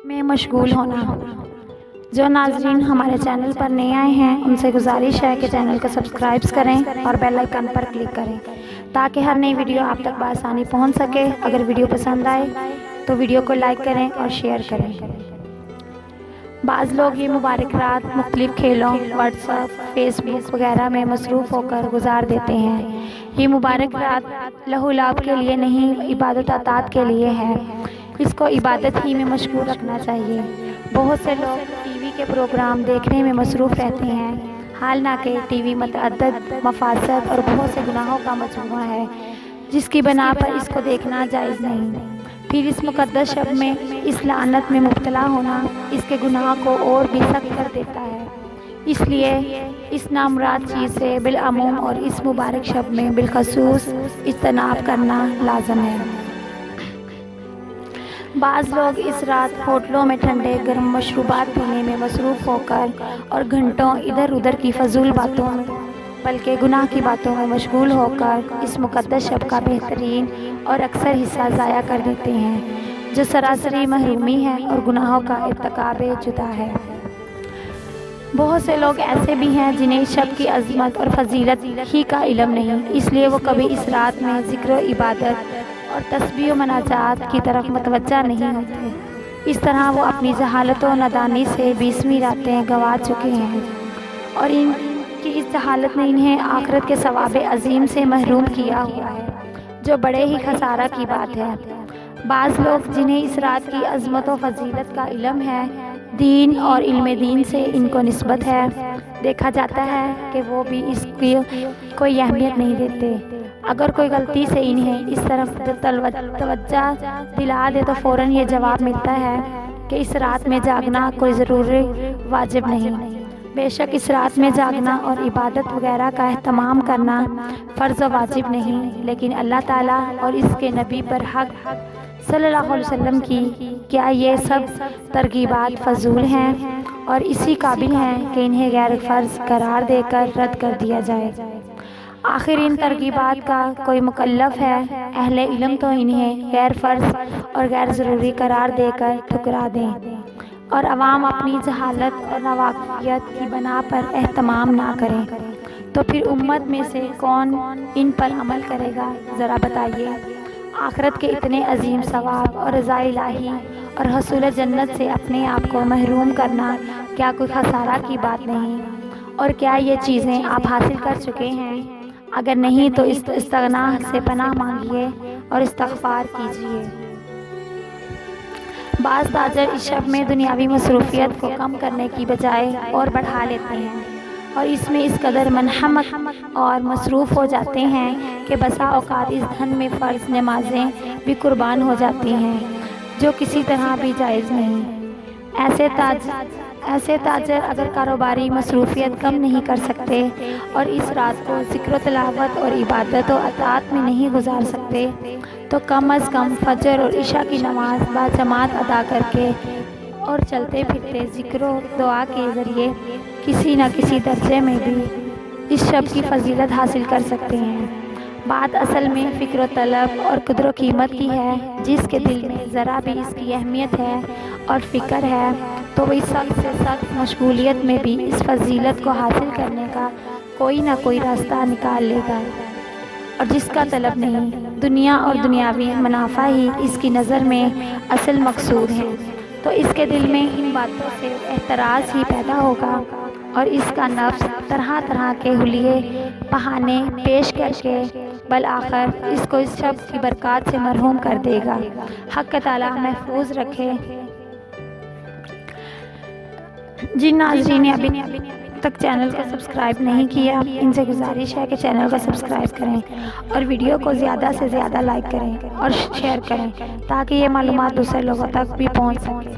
میں مشغول ہونا۔ جو ناظرین ہمارے چینل پر نئے آئے ہیں ان سے گزارش ہے کہ چینل کو سبسکرائب کریں اور بیل آئیکن پر کلک کریں تاکہ ہر نئی ویڈیو آپ تک بآسانی پہنچ سکے۔ اگر ویڈیو پسند آئے تو ویڈیو کو لائک کریں اور شیئر کریں۔ بعض لوگ یہ مبارک رات مختلف کھیلوں، واٹس ایپ، فیس بک وغیرہ میں مصروف ہو کر گزار دیتے ہیں۔ یہ مبارک رات لہو و لعب کے لیے نہیں، عبادت اطاعت کے لیے ہے۔ اس کو عبادت ہی میں مشغول رکھنا چاہیے۔ بہت سے لوگ ٹی وی کے پروگرام دیکھنے میں مصروف رہتے ہیں، حالانکہ ٹی وی متعدد مفاسد اور بہت سے گناہوں کا مجموعہ ہے جس کی بنا پر اس کو دیکھنا جائز نہیں۔ پھر اس مقدس شب میں اس لعنت میں مبتلا ہونا اس کے گناہ کو اور بھی سخت کر دیتا ہے۔ اس لیے اس نامراد چیز سے بالعموم اور اس مبارک شب میں بالخصوص اجتناب کرنا لازم ہے۔ بعض لوگ اس رات ہوٹلوں میں ٹھنڈے گرم مشروبات پینے میں مصروف ہو کر اور گھنٹوں ادھر ادھر کی فضول باتوں بلکہ گناہ کی باتوں میں مشغول ہو کر اس مقدس شب کا بہترین اور اکثر حصہ ضائع کر دیتے ہیں، جو سراسری محرومی ہے اور گناہوں کا ارتکاب جدا ہے۔ بہت سے لوگ ایسے بھی ہیں جنہیں اس شب کی عظمت اور فضیلت ہی کا علم نہیں، اس لیے وہ کبھی اس رات میں ذکر و عبادت اور تسبیح و مناجات کی طرف متوجہ نہیں ہوتے۔ اس طرح وہ اپنی جہالت و نادانی سے 20ویں راتیں گنوا چکے ہیں اور ان کی اس جہالت نے انہیں آخرت کے ثواب عظیم سے محروم کیا ہوا ہے، جو بڑے ہی خسارہ کی بات ہے۔ بعض لوگ جنہیں اس رات کی عظمت و فضیلت کا علم ہے، دین اور علم دین سے ان کو نسبت ہے، دیکھا جاتا ہے کہ وہ بھی اس کی کوئی اہمیت نہیں دیتے۔ اگر کوئی غلطی سے انہیں اس طرف توجہ دلا دے تو فوراً یہ جواب ملتا ہے کہ اس رات میں جاگنا کوئی ضروری واجب نہیں۔ بے شک اس رات میں جاگنا اور عبادت وغیرہ کا اہتمام کرنا فرض و واجب نہیں، لیکن اللہ تعالیٰ اور اس کے نبی پر حق صلی اللہ علیہ وسلم کی کیا یہ سب ترغیبات فضول ہیں اور اسی قابل ہیں کہ انہیں غیر فرض قرار دے کر رد کر دیا جائے۔ آخر ان ترغیبات کا کوئی مکلف ہے، اہل علم تو انہیں غیر فرض اور غیر ضروری قرار دے کر ٹھکرا دیں اور عوام اپنی جہالت اور ناواقفیت کی بنا پر اہتمام نہ کریں، تو پھر امت میں سے کون ان پر عمل کرے گا؟ ذرا بتائیے۔ آخرت کے اتنے عظیم ثواب اور رضا الہی اور حصول جنت سے اپنے آپ کو محروم کرنا کیا کوئی خسارہ کی بات نہیں؟ اور کیا یہ چیزیں آپ حاصل کر چکے ہیں؟ اگر نہیں تو استغنا سے پناہ مانگیے اور استغفار کیجیے۔ بعض تاجر اس شب میں دنیاوی مصروفیت کو کم کرنے کی بجائے اور بڑھا لیتے ہیں اور اس میں اس قدر منہمک اور مصروف ہو جاتے ہیں کہ بسا اوقات اس دھن میں فرض نمازیں بھی قربان ہو جاتی ہیں، جو کسی طرح بھی جائز نہیں۔ ایسے تاجر اگر کاروباری مصروفیت کم نہیں کر سکتے اور اس رات کو ذکر و تلاوت اور عبادت و اطاعت میں نہیں گزار سکتے تو کم از کم فجر اور عشاء کی نماز باجماعت ادا کر کے اور چلتے پھرتے ذکر و دعا کے ذریعے کسی نہ کسی درجے میں بھی اس شب کی فضیلت حاصل کر سکتے ہیں۔ بات اصل میں فکر و طلب اور قدر و قیمت کی ہے۔ جس کے دل میں ذرا بھی اس کی اہمیت ہے اور فکر ہے تو وہ سخت سے سخت مشغولیت میں بھی اس فضیلت کو حاصل کرنے کا کوئی نہ کوئی راستہ نکال لے گا، اور جس کا طلب نہیں، دنیا اور دنیاوی منافع ہی اس کی نظر میں اصل مقصود ہے، تو اس کے دل میں ان باتوں سے احتراز ہی پیدا ہوگا اور اس کا نفس طرح طرح کے حلیے بہانے پیش کر کے بالآخر اس کو اس شب کی برکات سے محروم کر دے گا۔ حق تعالیٰ محفوظ رکھے۔ جن ناظرین نے ابھی تک چینل کو سبسکرائب نہیں کیا، ان سے گزارش ہے کہ چینل کو سبسکرائب کریں اور ویڈیو کو زیادہ سے زیادہ لائک کریں اور شیئر کریں تاکہ یہ معلومات دوسرے لوگوں تک بھی پہنچ سکے۔